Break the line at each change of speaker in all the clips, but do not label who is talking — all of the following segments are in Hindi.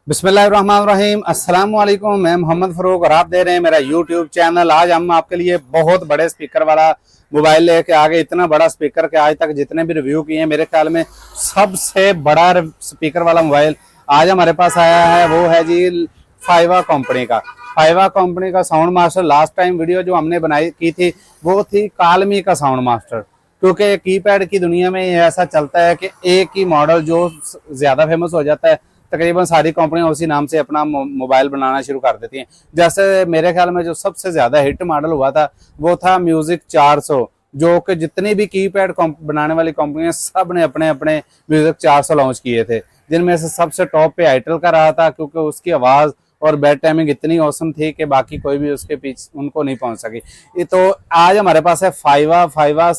बिस्मिल्लाहिर्रहमानिर्रहीम अस्सलाम वालेकुम। मैं मोहम्मद फ़रूक और आप दे रहे हैं मेरा यूट्यूब चैनल। आज हम आपके लिए बहुत बड़े स्पीकर वाला मोबाइल लेके आ गए। इतना बड़ा स्पीकर के आज तक जितने भी रिव्यू किए हैं मेरे ख्याल में सबसे बड़ा स्पीकर वाला मोबाइल आज हमारे पास आया है। वो है जी फाइवा कंपनी का। फाइवा कंपनी का sound master. Last time video जो हमने बनाई की थी वो थी कालमी का साउंड मास्टर, क्योंकि कीपैड की दुनिया में ऐसा चलता है कि एक ही मॉडल जो ज़्यादा फेमस हो जाता है तकरीबन सारी कंपनियां उसी नाम से अपना मोबाइल बनाना शुरू कर देती हैं। जैसे मेरे ख्याल में जो सबसे ज्यादा हिट मॉडल हुआ था वो था म्यूजिक 400, जो कि जितनी भी कीपैड बनाने वाली कंपनियां सब ने अपने अपने म्यूजिक 400 लॉन्च किए थे, जिनमें से सबसे टॉप पे आइटल का रहा था, क्योंकि उसकी आवाज और बैड टाइमिंग इतनी औसम थी कि बाकी कोई भी उसके पीछे उनको नहीं पहुंच सकी। तो आज हमारे पास है फाइवा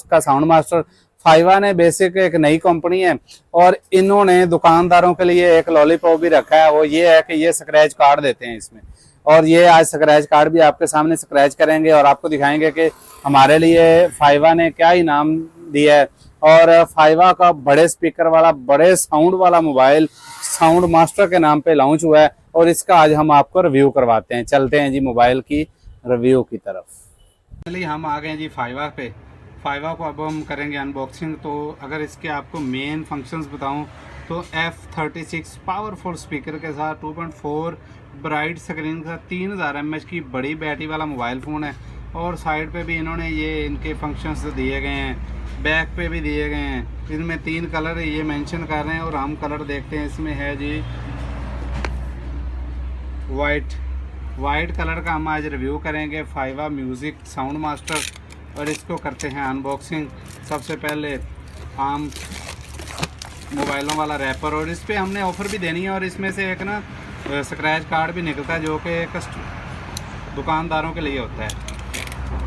का साउंड मास्टर। फाइवा ने बेसिक एक नई कंपनी है और इन्होंने दुकानदारों के लिए एक लॉलीपॉप भी रखा है। वो ये है कि ये स्क्रैच कार्ड देते हैं इसमें, और ये आज स्क्रैच कार्ड भी आपके सामने स्क्रैच करेंगे और आपको दिखाएंगे कि हमारे लिए फाइवा ने क्या इनाम दिया है। और फाइवा का बड़े स्पीकर वाला बड़े साउंड वाला मोबाइल साउंड मास्टर के नाम पे लॉन्च हुआ है और इसका आज हम आपको रिव्यू करवाते हैं। चलते हैं जी मोबाइल की रिव्यू की तरफ। चलिए हम आ गए हैं जी फाइवा पे। फाइवा को अब हम करेंगे अनबॉक्सिंग। तो अगर इसके आपको मेन फंक्शंस बताऊं तो F36 पावरफुल स्पीकर के साथ 2.4 ब्राइट स्क्रीन का 3000 mAh की बड़ी बैटरी वाला मोबाइल फ़ोन है। और साइड पे भी इन्होंने ये इनके फंक्शंस दिए गए हैं, बैक पे भी दिए गए हैं। इनमें 3 कलर ये मेंशन कर रहे हैं और हम कलर देखते हैं। इसमें है जी वाइट कलर का हम आज रिव्यू करेंगे फाइवा म्यूज़िक साउंड मास्टर, और इसको करते हैं अनबॉक्सिंग। सबसे पहले आम मोबाइलों वाला रैपर, और इस पर हमने ऑफ़र भी देनी है। और इसमें से एक ना स्क्रैच कार्ड भी निकलता है जो कि दुकानदारों के लिए होता है।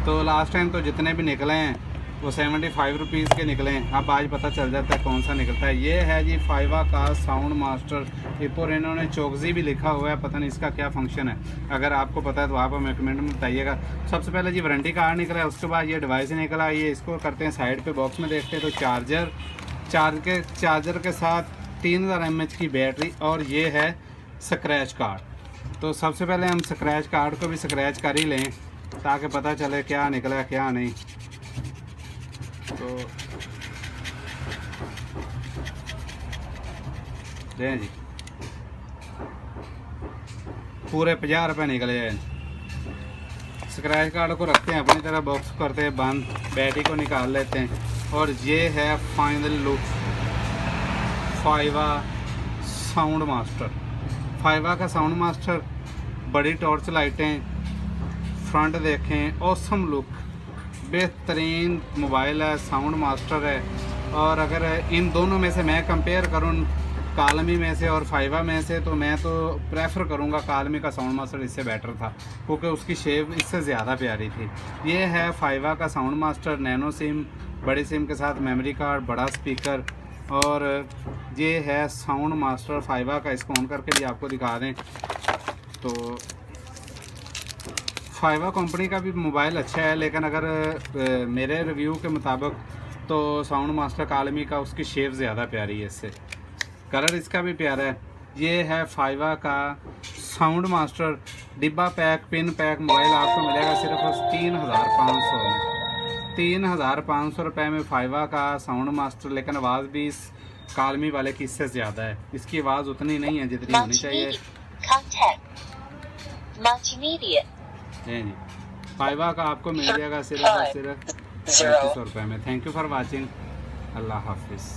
तो लास्ट टाइम तो जितने भी निकले हैं वो 75 रुपीज़ के निकले हैं। अब आज पता चल जाता है कौन सा निकलता है। ये है जी फाइवा का साउंड मास्टर। ऊपर इन्होंने चौकसी भी लिखा हुआ है, पता नहीं इसका क्या फंक्शन है। अगर आपको पता है तो आप हमें कमेंट में बताइएगा। सबसे पहले जी वारंटी कार्ड निकला है, उसके बाद ये डिवाइस निकला। ये इसको करते हैं साइड पे बॉक्स में देखते हैं। तो चार्जर के साथ 3000 mAh की बैटरी, और ये है स्क्रैच कार्ड। तो सबसे पहले हम स्क्रैच कार्ड को भी स्क्रैच कर ही लें ताकि पता चले क्या निकला क्या नहीं। तो दें जी पूरे 50 रुपये निकले हैं। स्क्रैच कार्ड को रखते हैं अपनी तरह, बॉक्स करते हैं बंद, बैटरी को निकाल लेते हैं। और ये है फाइनल लुक फाइवा साउंड मास्टर। फाइवा का साउंड मास्टर, बड़ी टॉर्च लाइटें, फ्रंट देखें, ऑसम लुक, बेहतरीन मोबाइल है, साउंड मास्टर है। और अगर इन दोनों में से मैं कंपेयर करूं कालमी में से और फाइवा में से, तो मैं तो प्रेफर करूंगा कालमी का साउंड मास्टर। इससे बेटर था क्योंकि उसकी शेप इससे ज़्यादा प्यारी थी। ये है फाइवा का साउंड मास्टर, नैनो सिम, बड़ी सिम के साथ मेमोरी कार्ड, बड़ा स्पीकर, और ये है साउंड मास्टर फाइवा का। इसको ऑन करके भी आपको दिखा दें तो फाइवा कंपनी का भी मोबाइल अच्छा है, लेकिन अगर मेरे रिव्यू के मुताबिक तो साउंड मास्टर कालमी का उसकी शेप ज़्यादा प्यारी है इससे। कलर इसका भी प्यारा है। ये है फाइवा का साउंड मास्टर। डिब्बा पैक पिन पैक मोबाइल आपको मिलेगा सिर्फ 3500 में। 3500 रुपये में फाइवा का साउंड मास्टर, लेकिन आवाज़ भी इस कालमी वाले की इससे ज़्यादा है। इसकी आवाज़ उतनी नहीं है जितनी होनी चाहिए। जी फाइवा का आपको मिल जाएगा सिर्फ और सिर्फ 3500 रुपये में। Thank you for watching. अल्लाह हाफिज़।